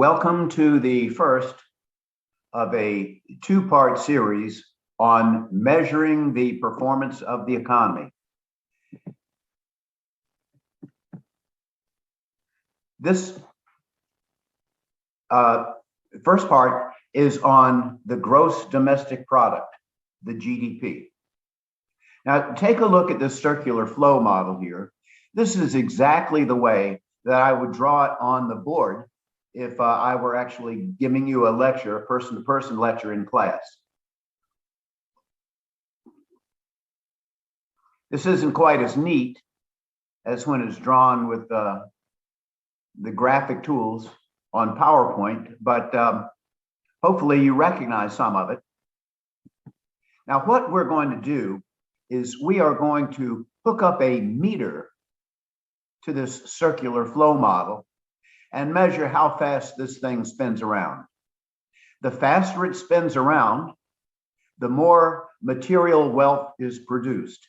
Welcome to the first of a two-part series on measuring the performance of the economy. This first part is on the gross domestic product, the GDP. Now, take a look at this circular flow model here. This is exactly the way that I would draw it on the board if I were actually giving you a lecture, a person-to-person lecture in class. This isn't quite as neat as when it's drawn with the graphic tools on PowerPoint, but hopefully you recognize some of it. Now, what we're going to do is we are going to hook up a meter to this circular flow model and measure how fast this thing spins around. The faster it spins around, the more material wealth is produced.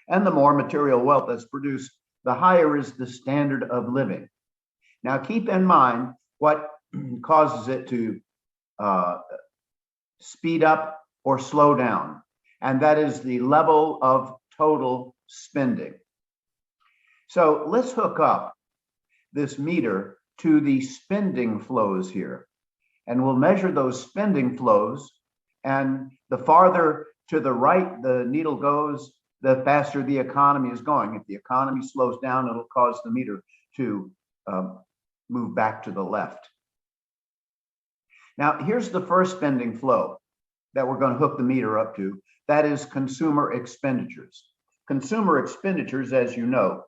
And the more material wealth that's produced, the higher is the standard of living. Now, keep in mind what causes it to speed up or slow down, and that is the level of total spending. So let's hook up this meter to the spending flows here, and we'll measure those spending flows, and the farther to the right the needle goes, the faster the economy is going. If the economy slows down, it'll cause the meter to move back to the left. Now, here's the first spending flow that we're going to hook the meter up to. That is consumer expenditures. Consumer expenditures, as you know,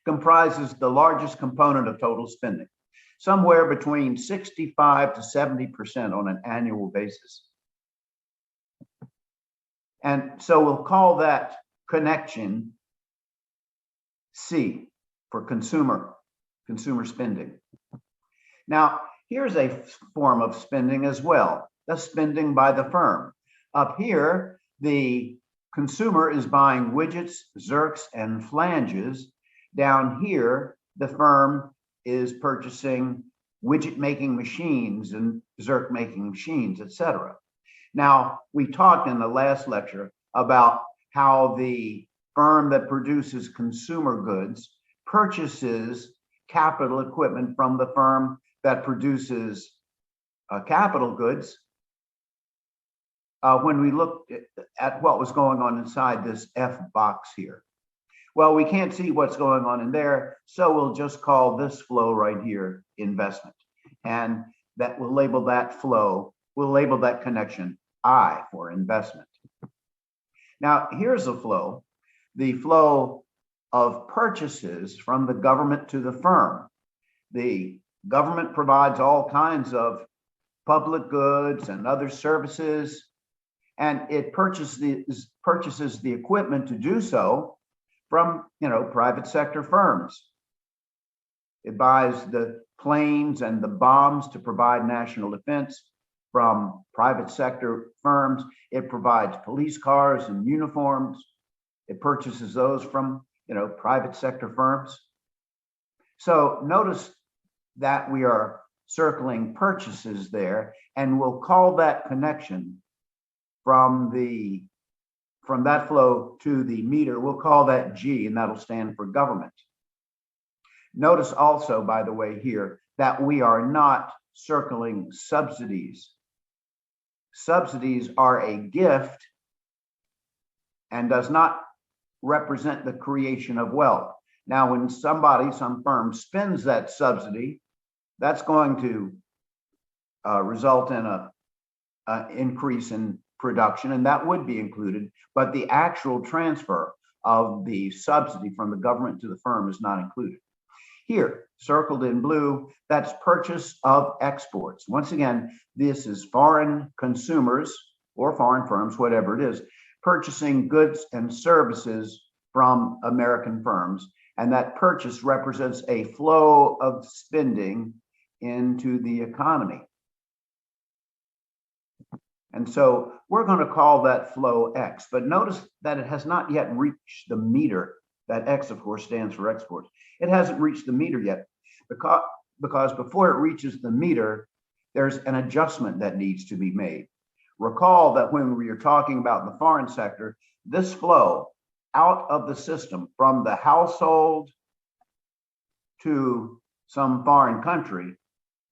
comprises the largest component of total spending, somewhere between 65 to 70% on an annual basis. And so we'll call that connection C for consumer spending. Now, here's a form of spending as well, the spending by the firm. Up here, the consumer is buying widgets, zerks, and flanges. Down here, the firm is purchasing widget-making machines and zerk-making machines, etc. Now, we talked in the last lecture about how the firm that produces consumer goods purchases capital equipment from the firm that produces capital goods. When we looked at what was going on inside this F box here. Well, we can't see what's going on in there, so we'll just call this flow right here investment. And that we'll label that flow, we'll label that connection I for investment. Now, here's a flow, the flow of purchases from the government to the firm. The government provides all kinds of public goods and other services, and it purchases the equipment to do so from, private sector firms. It buys the planes and the bombs to provide national defense from private sector firms. It provides police cars and uniforms. It purchases those from, private sector firms. So notice that we are circling purchases there, and we'll call that connection from that flow to the meter, we'll call that G, and that'll stand for government. Notice also, by the way, here that we are not circling subsidies. Subsidies are a gift and does not represent the creation of wealth. Now, when some firm spends that subsidy, that's going to result in an increase in production, and that would be included, but the actual transfer of the subsidy from the government to the firm is not included. Here, circled in blue, that's purchase of exports. Once again, this is foreign consumers or foreign firms, whatever it is, purchasing goods and services from American firms, and that purchase represents a flow of spending into the economy. And so we're going to call that flow X, but notice that it has not yet reached the meter. That X, of course, stands for exports. It hasn't reached the meter yet because before it reaches the meter, there's an adjustment that needs to be made. Recall that when we are talking about the foreign sector, this flow out of the system from the household to some foreign country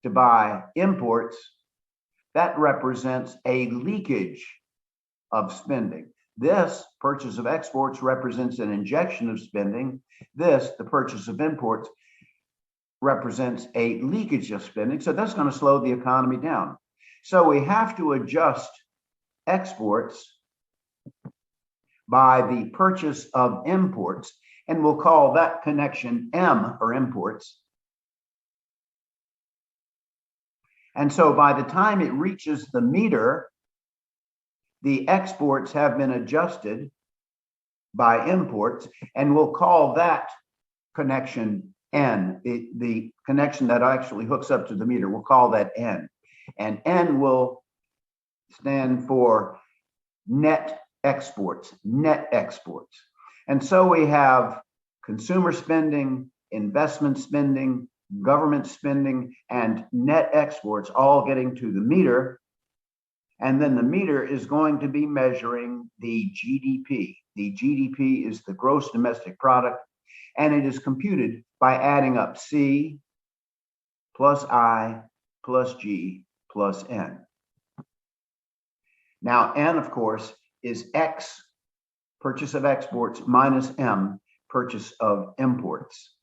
to buy imports, that represents a leakage of spending. This purchase of exports represents an injection of spending. This, the purchase of imports, represents a leakage of spending. So that's going to slow the economy down. So we have to adjust exports by the purchase of imports, and we'll call that connection M for imports. And so by the time it reaches the meter, the exports have been adjusted by imports, and we'll call that connection N, the connection that actually hooks up to the meter. We'll call that N. And N will stand for net exports, net exports. And so we have consumer spending, investment spending, government spending, and net exports all getting to the meter. And then the meter is going to be measuring the GDP. The GDP is the gross domestic product, and it is computed by adding up C plus I plus G plus N. Now, N, of course, is X, purchase of exports, minus M, purchase of imports.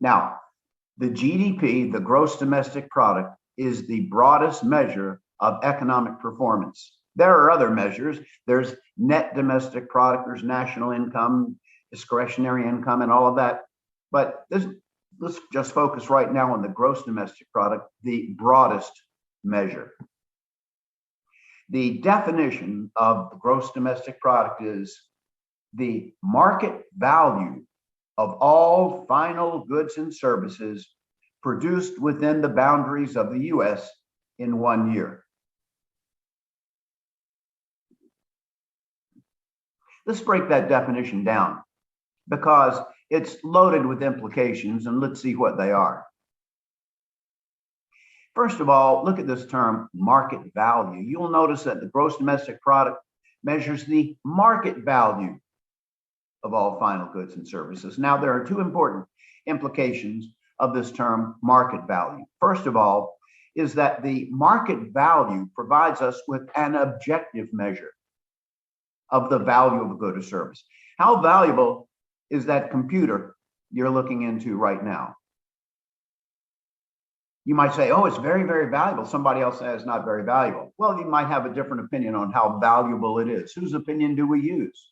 Now, the GDP, the gross domestic product, is the broadest measure of economic performance. There are other measures. There's net domestic product, there's national income, discretionary income, and all of that. But let's just focus right now on the gross domestic product, the broadest measure. The definition of the gross domestic product is the market value of all final goods and services produced within the boundaries of the U.S. in 1 year. Let's break that definition down because it's loaded with implications, and let's see what they are. First of all, look at this term, market value. You'll notice that the gross domestic product measures the market value of all final goods and services. Now, there are two important implications of this term, market value. First of all, is that the market value provides us with an objective measure of the value of a good or service. How valuable is that computer you're looking into right now? You might say, oh, it's very, very valuable. Somebody else says not very valuable. Well, you might have a different opinion on how valuable it is. Whose opinion do we use?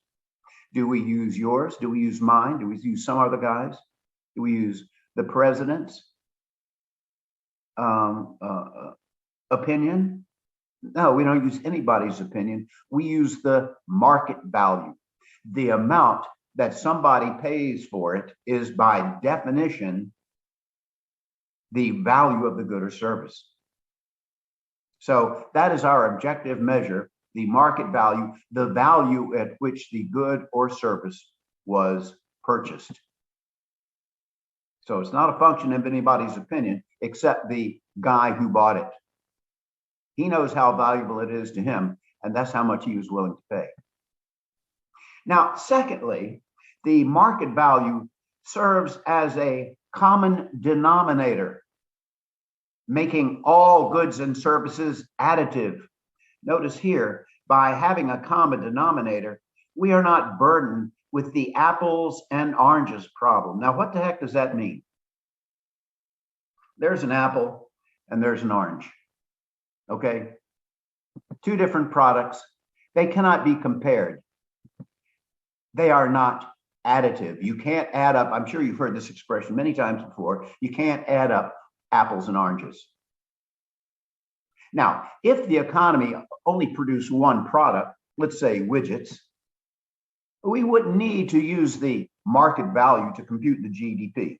Do we use yours? Do we use mine? Do we use some other guys? Do we use the president's opinion? No, we don't use anybody's opinion. We use the market value. The amount that somebody pays for it is by definition the value of the good or service. So that is our objective measure, the market value, the value at which the good or service was purchased. So it's not a function of anybody's opinion except the guy who bought it. He knows how valuable it is to him, and that's how much he was willing to pay. Now, secondly, the market value serves as a common denominator, making all goods and services additive. Notice here, by having a common denominator, we are not burdened with the apples and oranges problem. Now, what the heck does that mean? There's an apple and there's an orange. Okay? Two different products. They cannot be compared. They are not additive. You can't add up, I'm sure you've heard this expression many times before, you can't add up apples and oranges. Now, if the economy only produced one product, let's say widgets, we wouldn't need to use the market value to compute the GDP.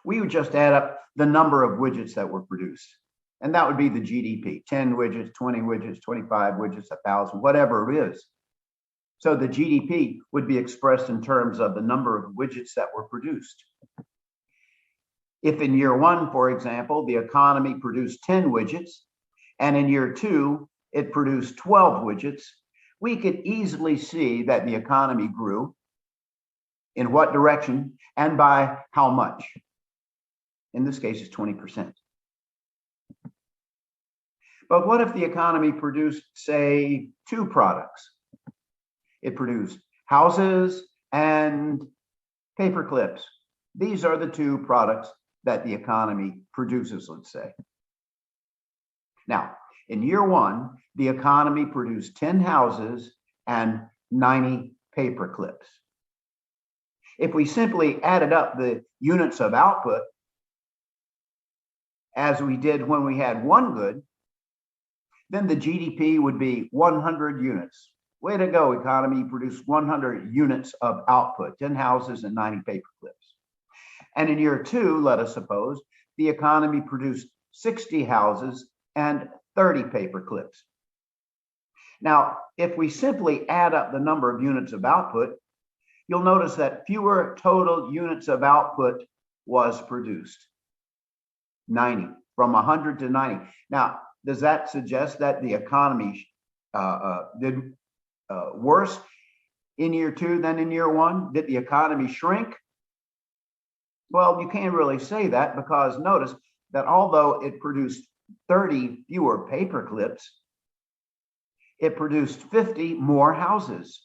We would just add up the number of widgets that were produced, and that would be the GDP, 10 widgets, 20 widgets, 25 widgets, 1,000, whatever it is. So the GDP would be expressed in terms of the number of widgets that were produced. If in year one, for example, the economy produced 10 widgets, and in year two, it produced 12 widgets, we could easily see that the economy grew, in what direction, and by how much. In this case, it's 20%. But what if the economy produced, say, two products? It produced houses and paper clips. These are the two products that the economy produces, let's say. Now, in year one, the economy produced 10 houses and 90 paper clips. If we simply added up the units of output, as we did when we had one good, then the GDP would be 100 units. Way to go, economy produced 100 units of output, 10 houses and 90 paper clips. And in year two, let us suppose, the economy produced 60 houses and 30 paper clips. Now, if we simply add up the number of units of output, you'll notice that fewer total units of output was produced. 90, from 100 to 90. Now, does that suggest that the economy did worse in year two than in year one? Did the economy shrink? Well, you can't really say that, because notice that although it produced 30 fewer paper clips, it produced 50 more houses.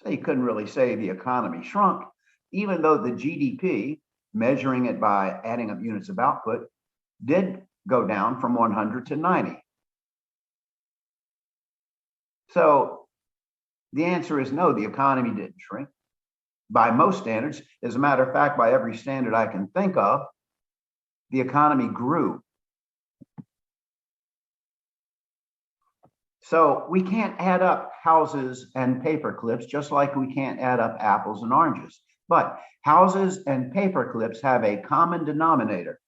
So you couldn't really say the economy shrunk, even though the GDP, measuring it by adding up units of output, did go down from 100 to 90. So the answer is no, the economy didn't shrink. By most standards, as a matter of fact, by every standard I can think of, the economy grew. So we can't add up houses and paper clips, just like we can't add up apples and oranges. But houses and paper clips have a common denominator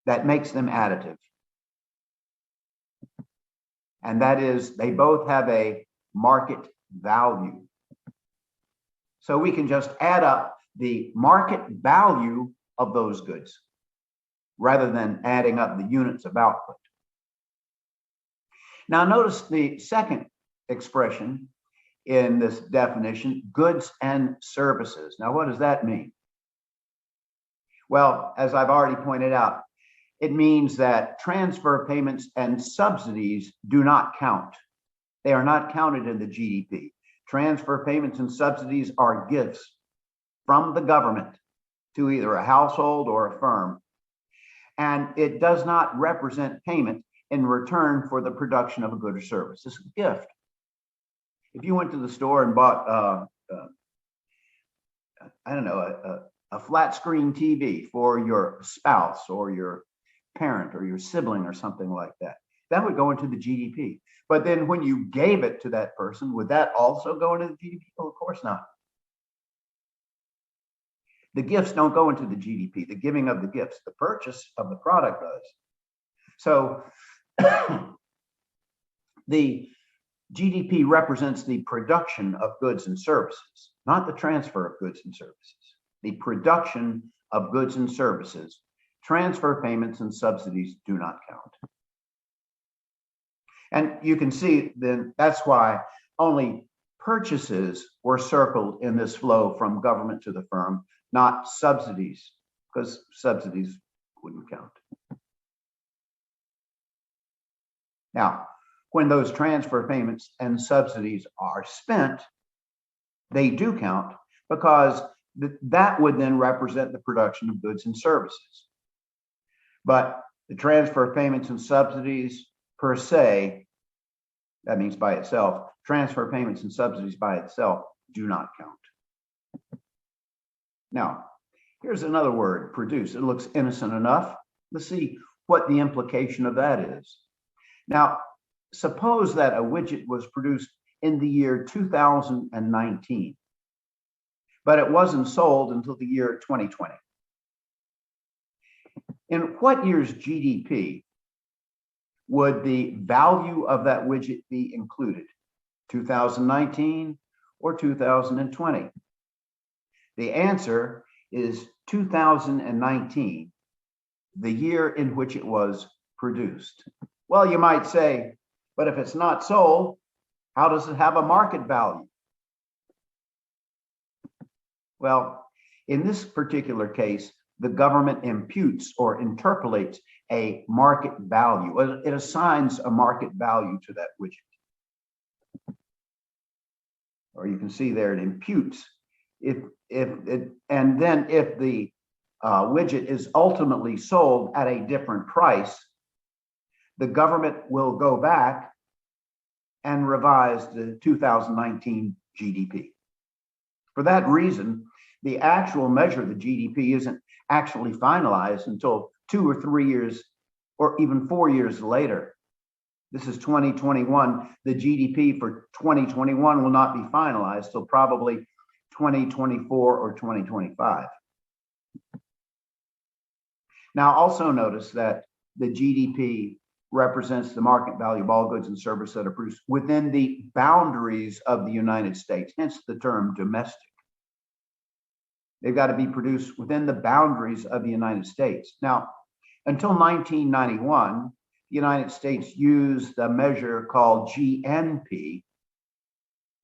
that makes them additive. And that is, they both have a market value. So we can just add up the market value of those goods rather than adding up the units of output. Now notice the second expression in this definition, goods and services. Now what does that mean? Well, as I've already pointed out, it means that transfer payments and subsidies do not count. They are not counted in the GDP. Transfer payments and subsidies are gifts from the government to either a household or a firm. And it does not represent payment in return for the production of a good or service. It's a gift. If you went to the store and bought, a flat screen TV for your spouse or your parent or your sibling or something like that, that would go into the GDP. But then when you gave it to that person, would that also go into the GDP? Well, of course not. The gifts don't go into the GDP, the giving of the gifts, the purchase of the product does. So the GDP represents the production of goods and services, not the transfer of goods and services. The production of goods and services. Transfer payments and subsidies do not count. And you can see then that's why only purchases were circled in this flow from government to the firm, not subsidies, because subsidies wouldn't count. Now, when those transfer payments and subsidies are spent, they do count, because that would then represent the production of goods and services. But the transfer payments and subsidies per se, that means by itself, transfer payments and subsidies by itself do not count. Now, here's another word, produce. It looks innocent enough. Let's see what the implication of that is. Now, suppose that a widget was produced in the year 2019, but it wasn't sold until the year 2020. In what year's GDP would the value of that widget be included? 2019 or 2020? The answer is 2019, the year in which it was produced. Well, you might say, but if it's not sold, how does it have a market value? Well, in this particular case, the government imputes or interpolates a market value. It assigns a market value to that widget. Or you can see there it imputes. And then if the widget is ultimately sold at a different price, the government will go back and revise the 2019 GDP. For that reason, the actual measure of the GDP isn't actually finalized until 2 or 3 years or even 4 years later. This is 2021. The GDP for 2021 will not be finalized till probably 2024 or 2025. Now, also notice that the GDP represents the market value of all goods and services that are produced within the boundaries of the United States, hence the term domestic. They've got to be produced within the boundaries of the United States. Now, until 1991, the United States used a measure called GNP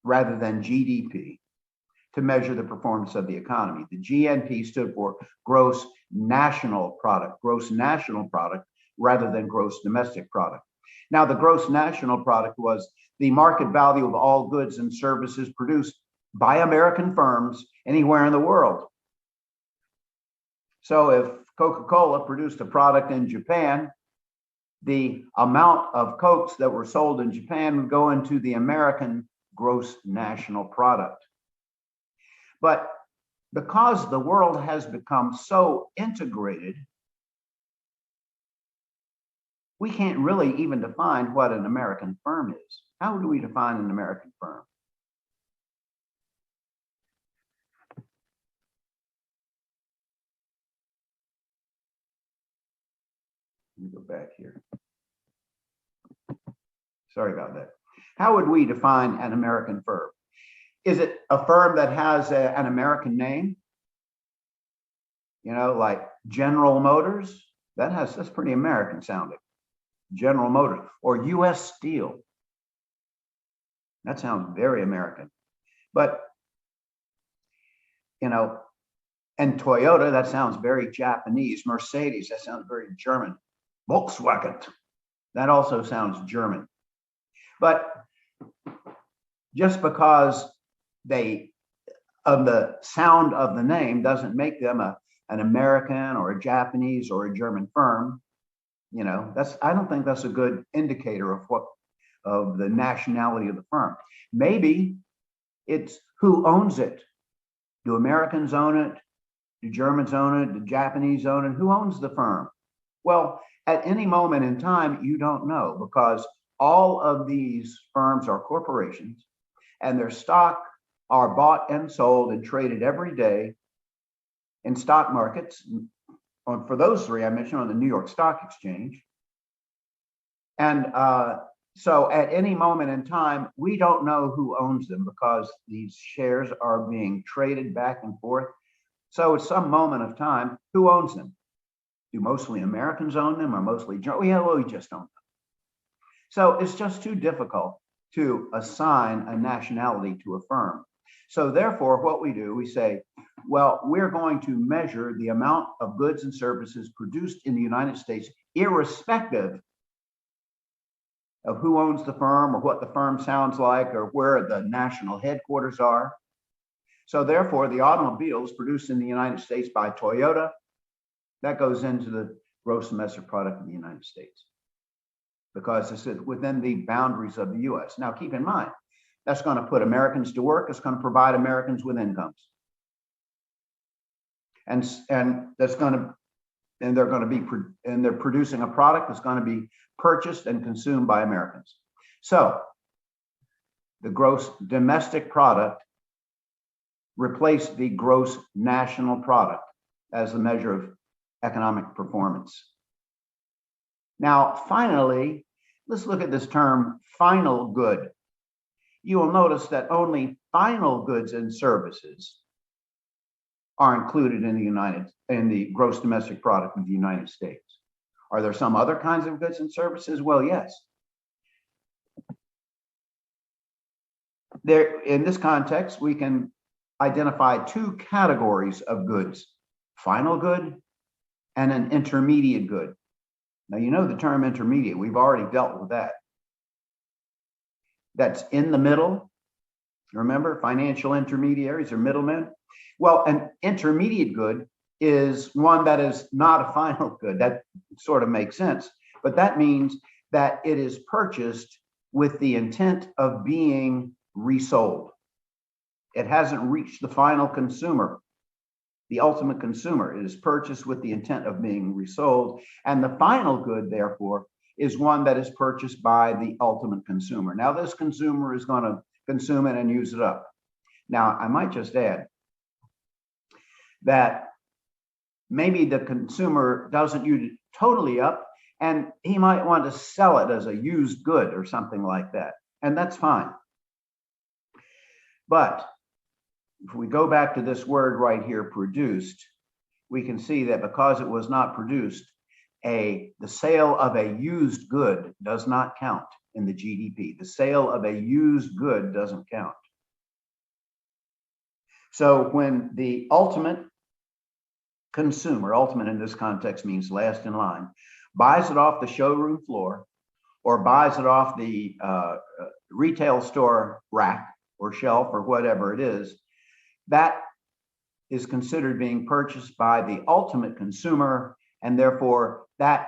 rather than GDP to measure the performance of the economy. The GNP stood for gross national product rather than gross domestic product. Now, the gross national product was the market value of all goods and services produced by American firms anywhere in the world. So if Coca-Cola produced a product in Japan, the amount of Cokes that were sold in Japan would go into the American gross national product. But because the world has become so integrated, we can't really even define what an American firm is. How do we define an American firm? Let me go back here. Sorry about that. How would we define an American firm? Is it a firm that has an American name? You know, like General Motors? That's pretty American sounding. General Motors or US Steel. That sounds very American. But, you know, and Toyota, that sounds very Japanese. Mercedes, that sounds very German. Volkswagen, that also sounds German. But just because the sound of the name doesn't make them an American or a Japanese or a German firm, you know, I don't think that's a good indicator of the nationality of the firm. Maybe it's who owns it. Do Americans own it? Do Germans own it? Do Japanese own it? Who owns the firm? Well, at any moment in time, you don't know, because all of these firms are corporations and their stock are bought and sold and traded every day in stock markets. For those three I mentioned, on the New York Stock Exchange. And so at any moment in time, we don't know who owns them because these shares are being traded back and forth. So at some moment of time, who owns them? Do mostly Americans own them or mostly Germans? Yeah, well, we just don't know. So it's just too difficult to assign a nationality to a firm. So therefore, what we do, we say, well, we're going to measure the amount of goods and services produced in the United States, irrespective of who owns the firm or what the firm sounds like or where the national headquarters are. So therefore, the automobiles produced in the United States by Toyota, that goes into the gross domestic product of the United States, because this is within the boundaries of the US. Now, keep in mind, that's going to put Americans to work. It's going to provide Americans with incomes. And that's going to, and they're going to be, and they're producing a product that's going to be purchased and consumed by Americans. So the gross domestic product replaced the gross national product as the measure of economic performance. Now, finally, let's look at this term final good. You will notice that only final goods and services are included in the gross domestic product of the United States. Are there some other kinds of goods and services? Well, yes. In this context, we can identify two categories of goods: final good and an intermediate good. Now, you know the term intermediate. We've already dealt with that. That's in the middle. Remember, financial intermediaries or middlemen. Well, an intermediate good is one that is not a final good. That sort of makes sense. But that means that it is purchased with the intent of being resold. It hasn't reached the final consumer, the ultimate consumer. It is purchased with the intent of being resold. And the final good, therefore, is one that is purchased by the ultimate consumer. Now, this consumer is going to consume it and use it up. Now, I might just add that maybe the consumer doesn't use it totally up, and he might want to sell it as a used good or something like that. And that's fine. But if we go back to this word right here, produced, we can see that because it was not produced, the sale of a used good does not count in the GDP. The sale of a used good doesn't count. So when the ultimate consumer, ultimate in this context means last in line, buys it off the showroom floor or buys it off the retail store rack or shelf or whatever it is, that is considered being purchased by the ultimate consumer, and therefore that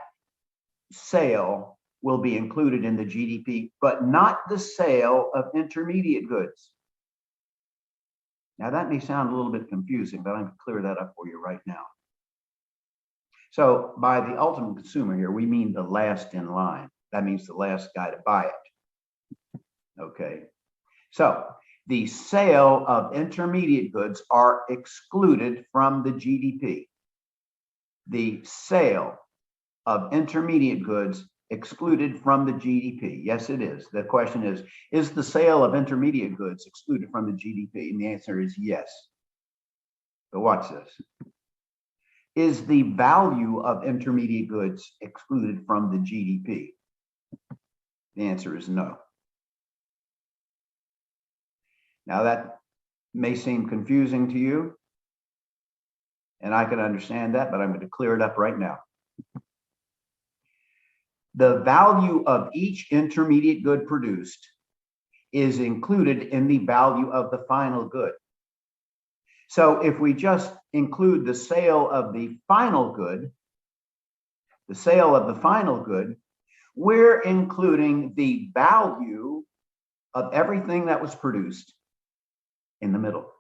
sale will be included in the GDP, but not the sale of intermediate goods. Now that may sound a little bit confusing, but I'm going to clear that up for you right now. So by the ultimate consumer here, we mean the last in line. That means the last guy to buy it. Okay. So the sale of intermediate goods are excluded from the GDP. The sale of intermediate goods excluded from the GDP? Yes, it is. The question is the sale of intermediate goods excluded from the GDP? And the answer is yes. But watch this. Is the value of intermediate goods excluded from the GDP? The answer is no. Now that may seem confusing to you, and I can understand that, but I'm going to clear it up right now. The value of each intermediate good produced is included in the value of the final good. So if we just include the sale of the final good, we're including the value of everything that was produced in the middle.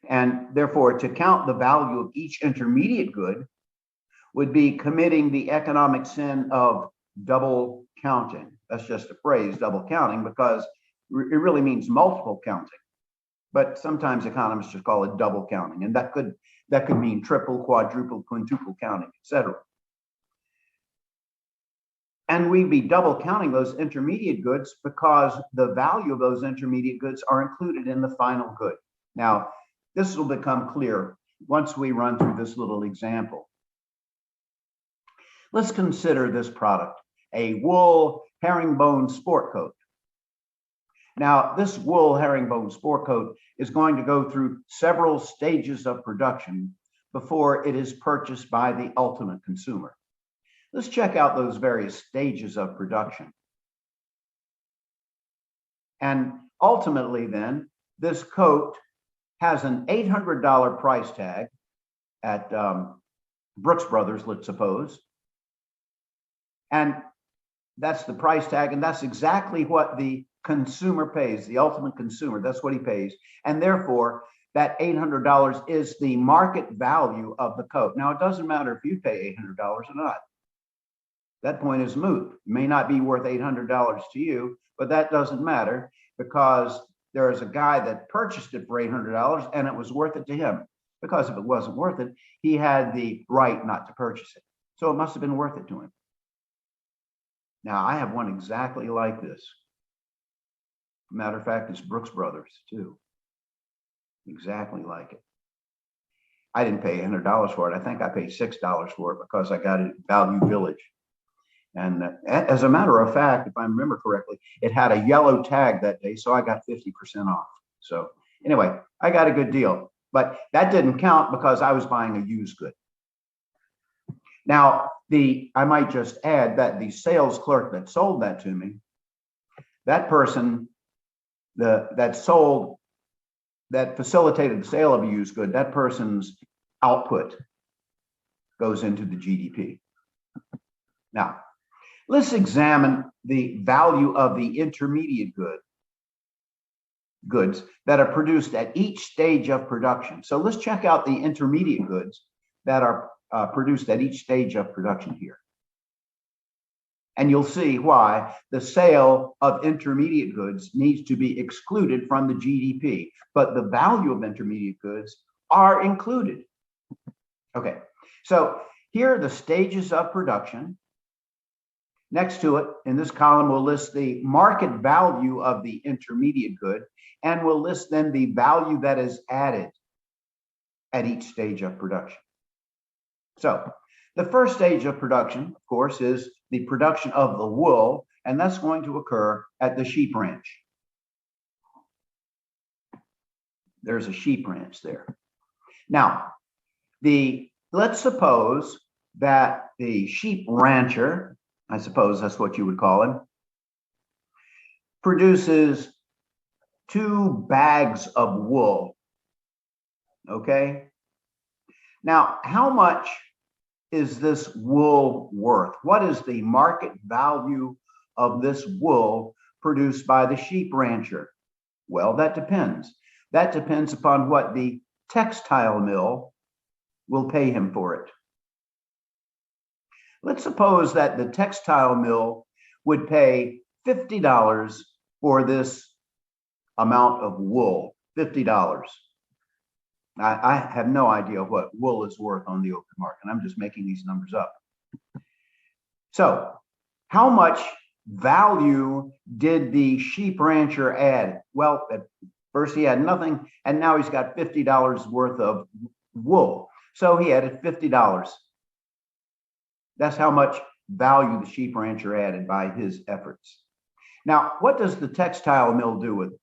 And therefore, to count the value of each intermediate good would be committing the economic sin of double counting. That's just a phrase, double counting, because it really means multiple counting. But sometimes economists just call it double counting, and that could mean triple, quadruple, quintuple counting, etc. And we'd be double counting those intermediate goods because the value of those intermediate goods are included in the final good. Now, this will become clear once we run through this little example. Let's consider this product, a wool herringbone sport coat. Now, this wool herringbone sport coat is going to go through several stages of production before it is purchased by the ultimate consumer. Let's check out those various stages of production. And ultimately then, this coat has an $800 price tag at Brooks Brothers, let's suppose. And that's the price tag, and that's exactly what the consumer pays, the ultimate consumer, that's what he pays. And therefore, that $800 is the market value of the coat. Now, it doesn't matter if you pay $800 or not. That point is moot. It may not be worth $800 to you, but that doesn't matter because there is a guy that purchased it for $800 and it was worth it to him. Because if it wasn't worth it, he had the right not to purchase it. So it must have been worth it to him. Now, I have one exactly like this. Matter of fact, it's Brooks Brothers too. exactly like it. I didn't pay $100 for it. I think I paid $6 for it because I got it at Value Village. And as a matter of fact, if I remember correctly, it had a yellow tag that day, so I got 50% off. So anyway, I got a good deal, but that didn't count because I was buying a used good. Now, I might just add that the sales clerk that sold that to me, that person that facilitated the sale of a used good, that person's output goes into the GDP. Now, let's examine the value of the intermediate goods that are produced at each stage of production. So let's check out the intermediate goods that are produced at each stage of production here. And you'll see why the sale of intermediate goods needs to be excluded from the GDP, but the value of intermediate goods are included. Okay, so here are the stages of production. Next to it, in this column, we'll list the market value of the intermediate good, and we'll list then the value that is added at each stage of production. So the first stage of production, of course, is the production of the wool, and that's going to occur at the sheep ranch. There's a sheep ranch there. Now, let's suppose that the sheep rancher, I suppose that's what you would call him, produces 2 bags of wool. Okay? Now, how much is this wool worth? What is the market value of this wool produced by the sheep rancher? Well, that depends. That depends upon what the textile mill will pay him for it. Let's suppose that the textile mill would pay $50 for this amount of wool, $50. I have no idea what wool is worth on the open market. I'm just making these numbers up. So how much value did the sheep rancher add? Well, at first he had nothing, and now he's got $50 worth of wool. So he added $50. That's how much value the sheep rancher added by his efforts. Now, what does the textile mill do with it?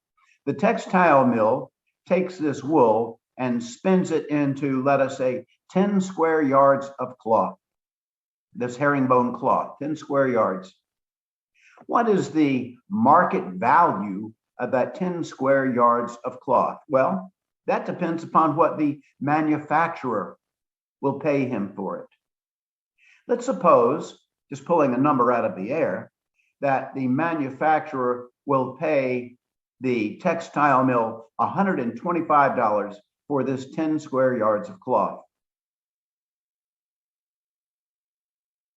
The textile mill takes this wool and spins it into, let us say, 10 square yards of cloth. This herringbone cloth, 10 square yards. What is the market value of that 10 square yards of cloth? Well, that depends upon what the manufacturer will pay him for it. Let's suppose, just pulling a number out of the air, that the manufacturer will pay the textile mill $125 for this 10 square yards of cloth.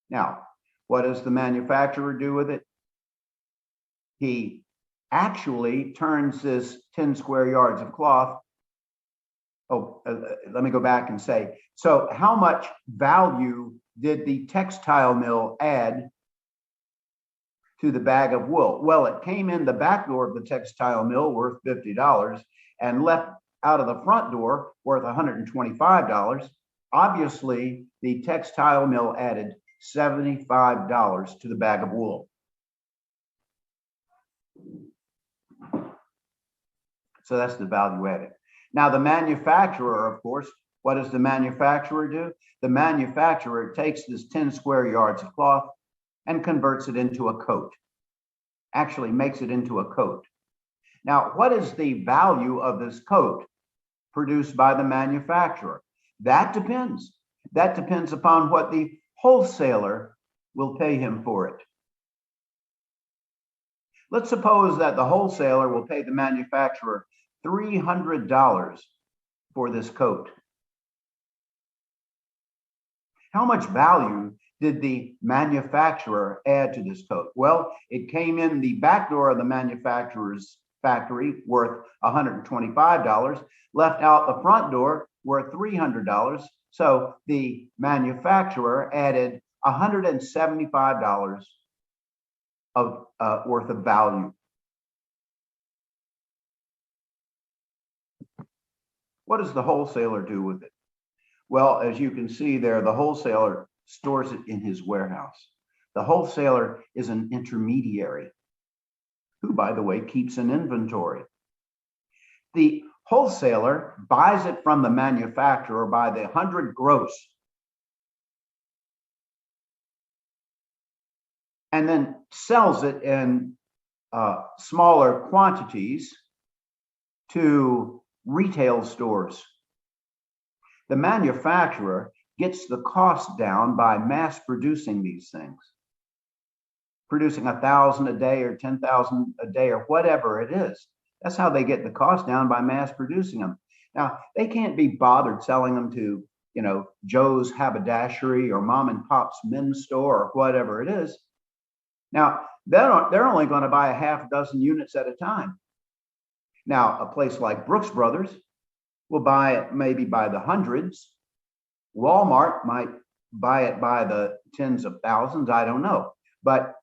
Now, what does the manufacturer do with it? He actually turns this 10 square yards of cloth. Let me go back and say, so how much value did the textile mill add to the bag of wool? Well, it came in the back door of the textile mill worth $50 and left out of the front door worth $125. Obviously, the textile mill added $75 to the bag of wool. So that's the value added. Now, the manufacturer, of course, what does the manufacturer do? The manufacturer takes this 10 square yards of cloth and converts it into a coat. Actually makes it into a coat. Now, what is the value of this coat produced by the manufacturer? That depends. That depends upon what the wholesaler will pay him for it. Let's suppose that the wholesaler will pay the manufacturer $300 for this coat. How much value did the manufacturer add to this coat? Well, it came in the back door of the manufacturer's factory worth $125, left out the front door worth $300. So the manufacturer added $175 of worth of value. What does the wholesaler do with it? Well, as you can see there, the wholesaler stores it in his warehouse. The wholesaler is an intermediary who, by the way, keeps an inventory. The wholesaler buys it from the manufacturer by the 100 gross and then sells it in smaller quantities to retail stores. The manufacturer gets the cost down by mass producing these things, producing 1,000 a day or 10,000 a day or whatever it is. That's how they get the cost down, by mass producing them. Now, they can't be bothered selling them to, Joe's Haberdashery or Mom and Pop's men's store or whatever it is. Now, they're only going to buy a half dozen units at a time. Now, a place like Brooks Brothers will buy it maybe by the hundreds. Walmart might buy it by the tens of thousands. I don't know. But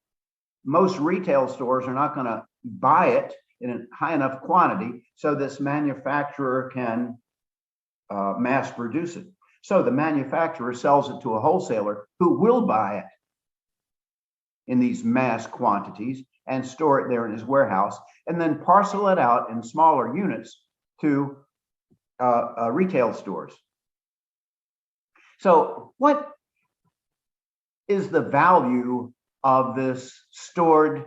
most retail stores are not going to buy it in a high enough quantity so this manufacturer can mass produce it. So the manufacturer sells it to a wholesaler who will buy it in these mass quantities and store it there in his warehouse, and then parcel it out in smaller units to retail stores. So what is the value of this stored,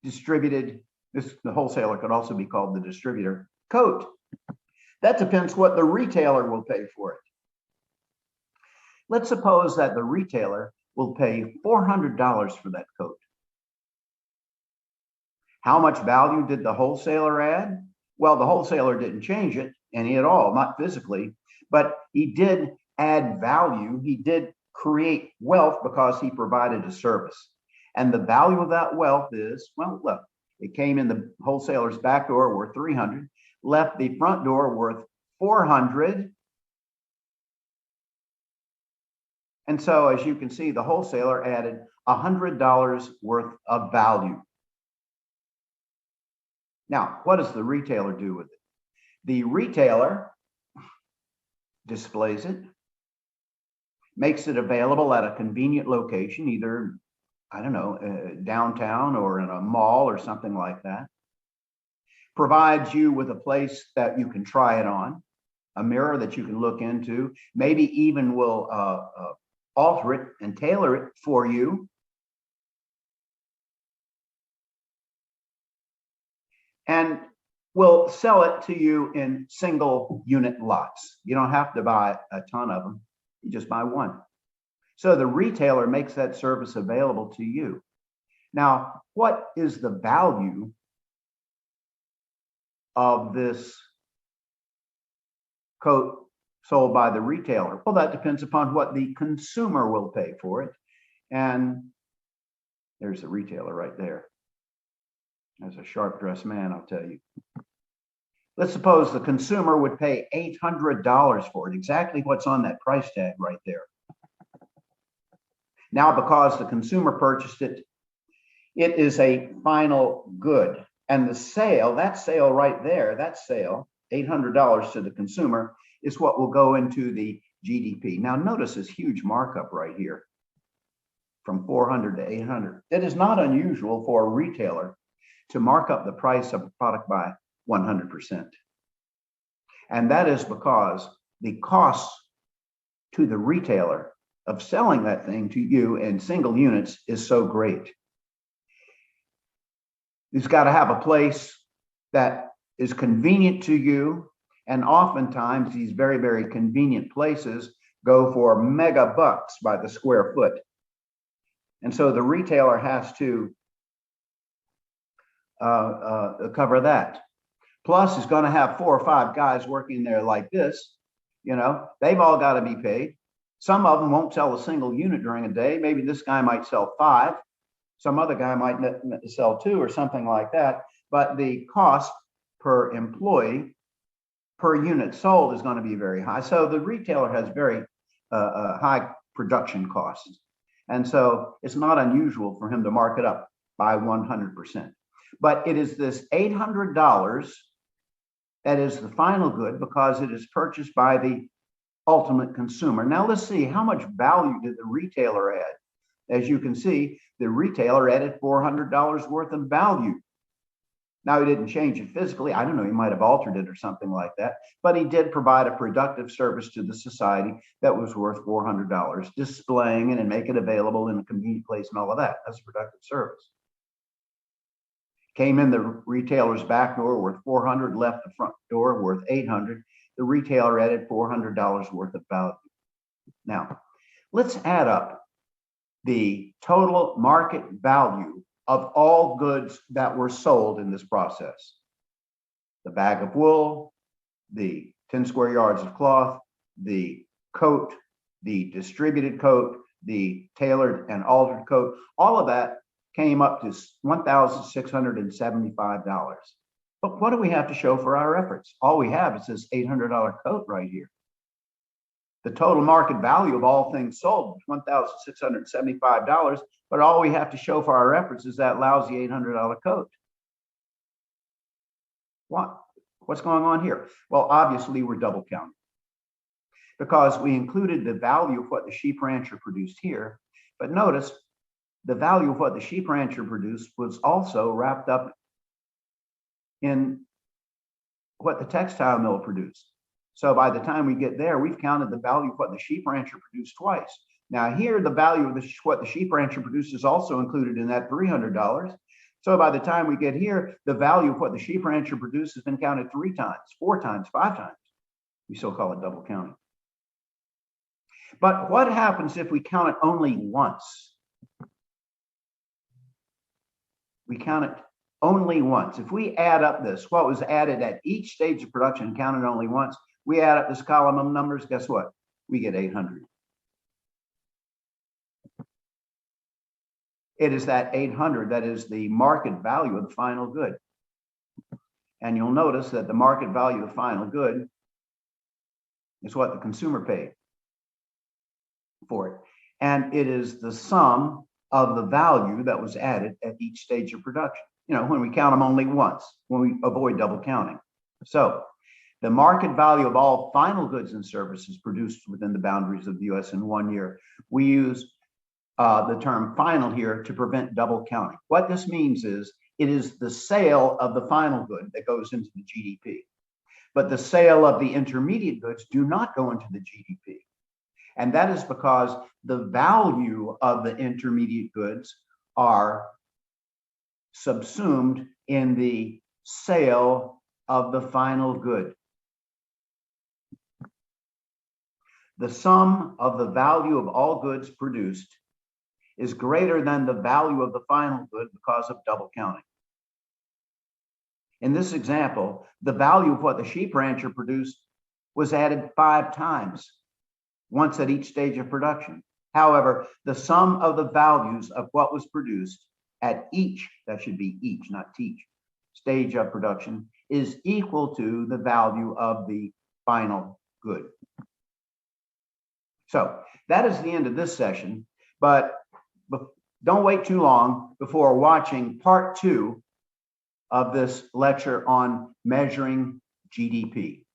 distributed, the wholesaler could also be called the distributor, coat? That depends what the retailer will pay for it. Let's suppose that the retailer will pay $400 for that coat. How much value did the wholesaler add? Well, the wholesaler didn't change it any at all, not physically, but he did add value. He did create wealth because he provided a service. And the value of that wealth is, well, look, it came in the wholesaler's back door worth $300, left the front door worth $400. And so, as you can see, the wholesaler added $100 worth of value. Now, what does the retailer do with it? The retailer displays it, makes it available at a convenient location, either, downtown or in a mall or something like that. Provides you with a place that you can try it on, a mirror that you can look into, maybe even will alter it and tailor it for you. And will sell it to you in single unit lots. You don't have to buy a ton of them. You just buy one. So the retailer makes that service available to you. Now, what is the value of this coat sold by the retailer? Well, that depends upon what the consumer will pay for it. And there's the retailer right there. As a sharp-dressed man, I'll tell you. Let's suppose the consumer would pay $800 for it, exactly what's on that price tag right there. Now, because the consumer purchased it, it is a final good. And the sale, that sale right there, that sale, $800 to the consumer, is what will go into the GDP. Now, notice this huge markup right here from 400 to 800. It is not unusual for a retailer to mark up the price of a product by 100%. And that is because the cost to the retailer of selling that thing to you in single units is so great. He's got to have a place that is convenient to you. And oftentimes these very, very convenient places go for mega bucks by the square foot. And so the retailer has to cover that. Plus, he's going to have 4 or 5 guys working there like this. They've all got to be paid. Some of them won't sell a single unit during a day. Maybe this guy might sell 5. Some other guy might sell 2 or something like that. But the cost per employee per unit sold is going to be very high. So the retailer has very high production costs. And so it's not unusual for him to mark it up by 100%. But it is this $800 That is the final good because it is purchased by the ultimate consumer. Now let's see, how much value did the retailer add? As you can see, the retailer added $400 worth of value. Now, he didn't change it physically. I don't know, he might have altered it or something like that, but he did provide a productive service to the society that was worth $400, displaying it and make it available in a convenient place and all of that. That's a productive service. Came in the retailer's back door worth $400, left the front door worth $800. The retailer added $400 worth of value. Now, let's add up the total market value of all goods that were sold in this process. The bag of wool, the 10 square yards of cloth, the coat, the distributed coat, the tailored and altered coat, all of that came up to $1,675. But what do we have to show for our efforts? All we have is this $800 coat right here. The total market value of all things sold was $1,675, but all we have to show for our efforts is that lousy $800 coat. What's going on here? Well, obviously we're double counting because we included the value of what the sheep rancher produced here, but notice the value of what the sheep rancher produced was also wrapped up in what the textile mill produced. So by the time we get there, we've counted the value of what the sheep rancher produced twice. Now here, the value of what the sheep rancher produced is also included in that $300. So by the time we get here, the value of what the sheep rancher produced has been counted 3 times, 4 times, 5 times. We still call it double counting. But what happens if we count it only once? We count it only once. If we add up this, what was added at each stage of production and counted only once, we add up this column of numbers, guess what? We get 800. It is that 800 that is the market value of the final good. And you'll notice that the market value of the final good is what the consumer paid for it. And it is the sum of the value that was added at each stage of production. You know, when we count them only once, when we avoid double counting. So the market value of all final goods and services produced within the boundaries of the US in 1 year. We use the term final here to prevent double counting. What this means is it is the sale of the final good that goes into the GDP. But the sale of the intermediate goods do not go into the GDP. And that is because the value of the intermediate goods are subsumed in the sale of the final good. The sum of the value of all goods produced is greater than the value of the final good because of double counting. In this example, the value of what the sheep rancher produced was added 5 times, once at each stage of production. However, the sum of the values of what was produced at each, that should be each, not teach, stage of production is equal to the value of the final good. So that is the end of this session, but don't wait too long before watching part 2 of this lecture on measuring GDP.